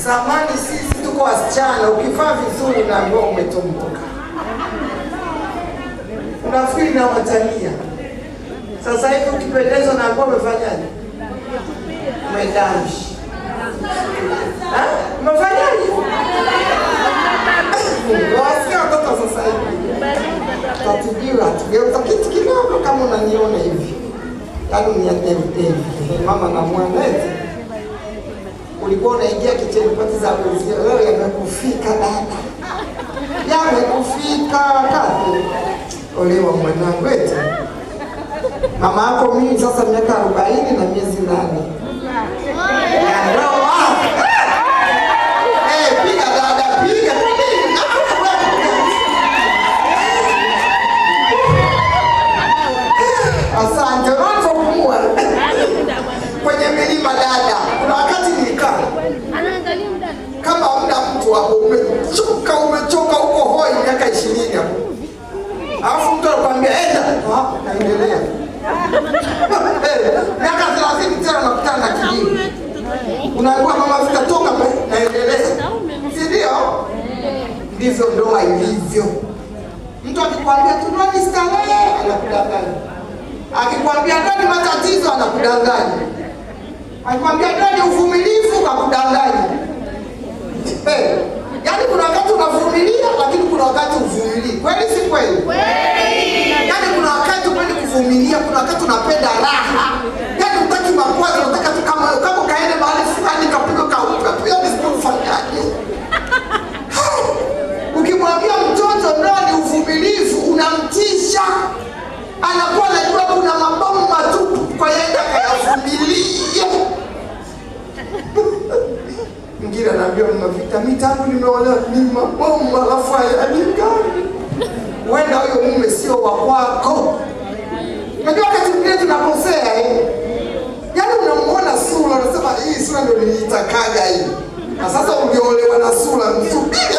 Zamani sisi tuko wasichana, ukifaa vizuri na nguo umetomboka. Unafikiri na watania. Sasa hivi ukipendezwa na nguo umefanyaje? Umedamshi. Umefanyaje? Wasikia watoto sasa hivi. Tatibiwa, tugeuza kitu kidogo kama unaniona hivi. Yaani ni hivi. Mama na mwanete. Ulikuwa unaingia kicheni pati za wenzio, wewe yamekufika dada. Yamekufika kati. Olewa mwanangu eti. Mama yako mimi sasa miaka 40 na miezi 8. Ya ndoa. Piga dada, piga. Asante, watu kumua. Kwenye milima dada. Kuna wakati nilikaa. Anaangalia muda. Kama muda mtu hapo umechoka huko hoi miaka 20 hapo. Alafu mtu anakuambia enda, naendelea. Miaka 30 tena unakutana na kijiji. Unaambiwa mama vitatoka naendelea. Si ndio? Ndivyo ndoa ilivyo. Mtu akikwambia tu ndio starehe anakudanganya. Akikwambia ndio matatizo anakudanganya. Akikwambia ndio uvumilivu akakudanganya. Yaani kuna wakati unavumilia lakini kuna wakati uvumilii. Kweli si kweli? Kweli. Yaani kuna wakati kweli kuvumilia, kuna wakati unapenda raha. Yaani unataka makwazo, unataka tu kama kaende mahali fulani kapiga kauka. Pia msipofanyaje. Ukimwambia mtoto ndio ni uvumilivu, unamtisha. Anakuwa anajua kuna mabomu matupu kwa yenda kayavumilia. Mwingine anaambia mna vitamini tangu nimeolewa ni mabomu alafu hayalingani. Wenda huyo mume sio wa kwako. Unajua wakati mwingine tunakosea Yaani unamuona sura unasema hii sura ndio nilitakaga hii. Na sasa ungeolewa na sura msubiri